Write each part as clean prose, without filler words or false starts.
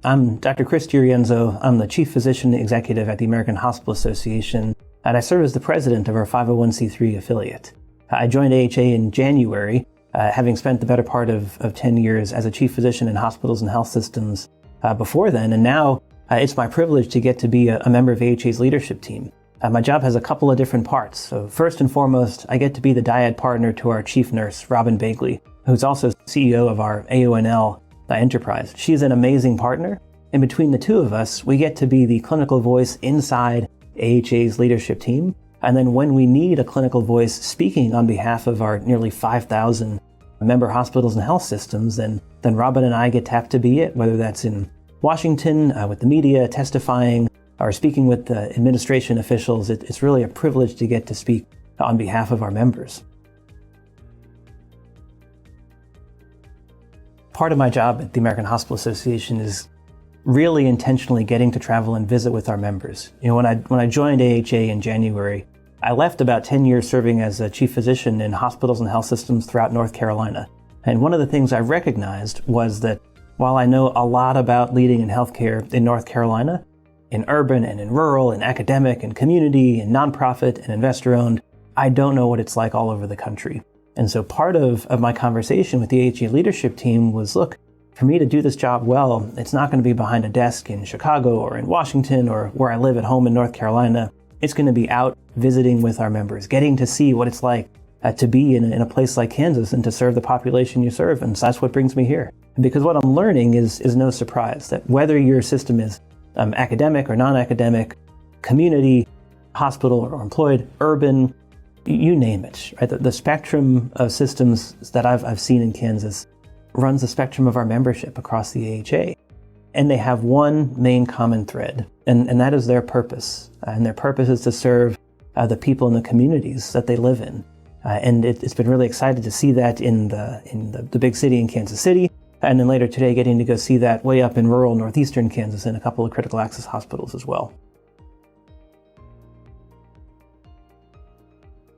I'm Dr. Chris DeRienzo. I'm the Chief Physician Executive at the American Hospital Association, and I serve as the president of our 501c3 affiliate. I joined AHA in January, having spent the better part of 10 years as a chief physician in hospitals and health systems before then, and now it's my privilege to get to be a member of AHA's leadership team. My job has a couple of different parts. So first and foremost, I get to be the dyad partner to our chief nurse, Robin Bagley, who's also CEO of our AONL enterprise. She's an amazing partner, and between the two of us, we get to be the clinical voice inside AHA's leadership team. And then when we need a clinical voice speaking on behalf of our nearly 5,000 member hospitals and health systems, then Robin and I get tapped to be it, whether that's in Washington with the media testifying or speaking with administration officials. It's really a privilege to get to speak on behalf of our members. Part of my job at the American Hospital Association is really intentionally getting to travel and visit with our members. You know, when I joined AHA in January, I left about 10 years serving as a chief physician in hospitals and health systems throughout North Carolina. And one of the things I recognized was that while I know a lot about leading in healthcare in North Carolina, in urban and in rural, in academic and community, in nonprofit and investor-owned, I don't know what it's like all over the country. And so part of my conversation with the AHA leadership team was, look, for me to do this job well, it's not going to be behind a desk in Chicago or in Washington or where I live at home in North Carolina. It's going to be out visiting with our members, getting to see what it's like to be in a place like Kansas and to serve the population you serve. And so that's what brings me here. Because what I'm learning is no surprise that whether your system is academic or non-academic, community, hospital or employed, urban, you name it, right? The spectrum of systems that I've seen in Kansas runs the spectrum of our membership across the AHA. And they have one main common thread, and that is their purpose. And their purpose is to serve the people in the communities that they live in. And it's been really exciting to see that in the big city in Kansas City, and then later today getting to go see that way up in rural northeastern Kansas in a couple of critical access hospitals as well.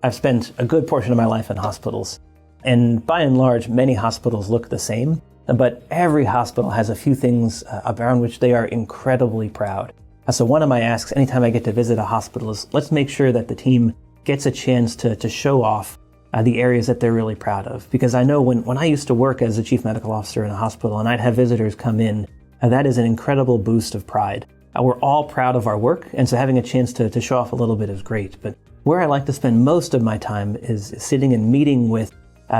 I've spent a good portion of my life in hospitals, and by and large, many hospitals look the same, but every hospital has a few things around which they are incredibly proud. So one of my asks anytime I get to visit a hospital is, let's make sure that the team gets a chance to show off the areas that they're really proud of. Because I know when I used to work as a chief medical officer in a hospital and I'd have visitors come in, that is an incredible boost of pride. We're all proud of our work, and so having a chance to show off a little bit is great. But where I like to spend most of my time is sitting and meeting with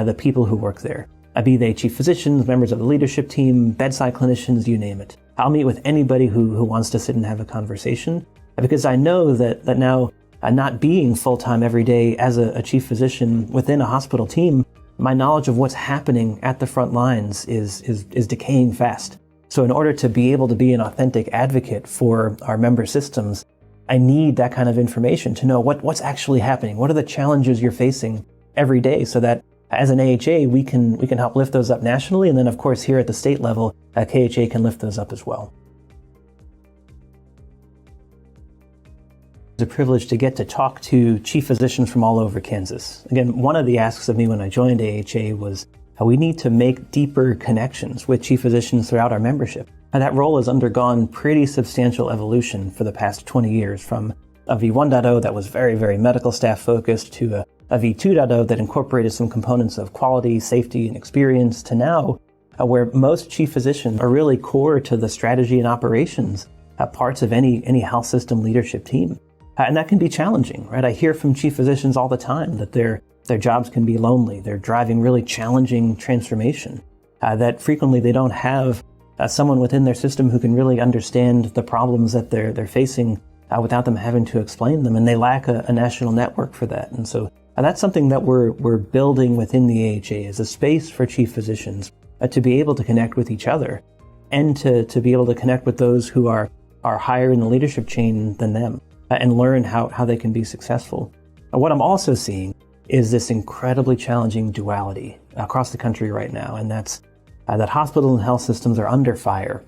the people who work there. Be they chief physicians, members of the leadership team, bedside clinicians, you name it. I'll meet with anybody who wants to sit and have a conversation, because I know that now, not being full-time every day as a chief physician within a hospital team, my knowledge of what's happening at the front lines is decaying fast. So in order to be able to be an authentic advocate for our member systems, I need that kind of information to know what's actually happening. What are the challenges you're facing every day, so that as an AHA, we can help lift those up nationally, and then of course here at the state level, KHA can lift those up as well. It's a privilege to get to talk to chief physicians from all over Kansas. Again, one of the asks of me when I joined AHA was how we need to make deeper connections with chief physicians throughout our membership. And that role has undergone pretty substantial evolution for the past 20 years, from a V1.0 that was very, very medical staff focused to a V2.0 that incorporated some components of quality, safety, and experience, to now where most chief physicians are really core to the strategy and operations parts of any health system leadership team. And that can be challenging, right? I hear from chief physicians all the time that their jobs can be lonely. They're driving really challenging transformation, that frequently they don't have someone within their system who can really understand the problems that they're facing without them having to explain them, and they lack a national network for that. And so that's something that we're building within the AHA, is a space for chief physicians to be able to connect with each other, and to be able to connect with those who are higher in the leadership chain than them, and learn how they can be successful. What I'm also seeing is this incredibly challenging duality across the country right now, and that's that hospitals and health systems are under fire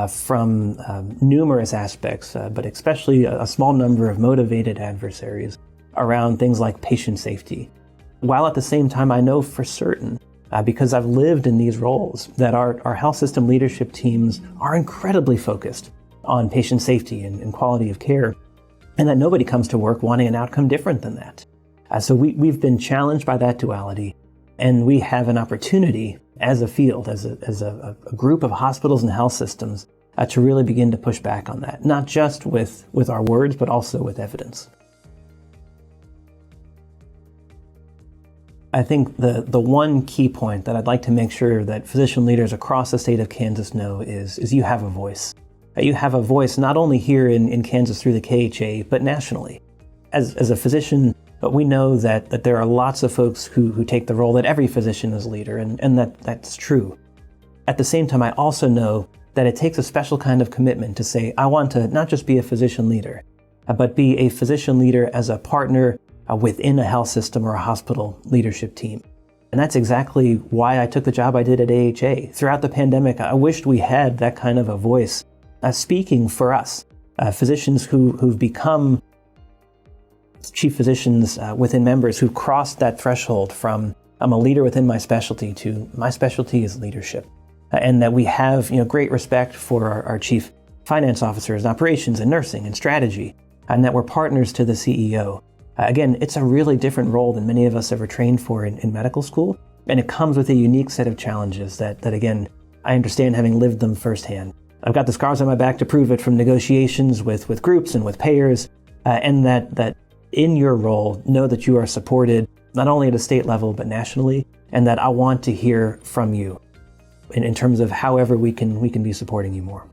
from numerous aspects, but especially a small number of motivated adversaries around things like patient safety. While at the same time, I know for certain because I've lived in these roles, that our health system leadership teams are incredibly focused on patient safety and quality of care, and that nobody comes to work wanting an outcome different than that. So we've been challenged by that duality, and we have an opportunity as a field, as a group of hospitals and health systems, to really begin to push back on that, not just with our words, but also with evidence. I think the one key point that I'd like to make sure that physician leaders across the state of Kansas know is you have a voice. You have a voice not only here in Kansas through the KHA, but nationally. As a physician, we know that there are lots of folks who take the role that every physician is a leader, and that's true. At the same time, I also know that it takes a special kind of commitment to say, I want to not just be a physician leader, but be a physician leader as a partner within a health system or a hospital leadership team. And that's exactly why I took the job I did at AHA. Throughout the pandemic, I wished we had that kind of a voice speaking for us, physicians who've become chief physicians within members who've crossed that threshold from I'm a leader within my specialty to my specialty is leadership. And that we have great respect for our chief finance officers, operations and nursing and strategy, and that we're partners to the CEO. Again, it's a really different role than many of us ever trained for in medical school, and it comes with a unique set of challenges that again, I understand having lived them firsthand. I've got the scars on my back to prove it from negotiations with groups and with payers, and that in your role, know that you are supported not only at a state level, but nationally, and that I want to hear from you in terms of however we can be supporting you more.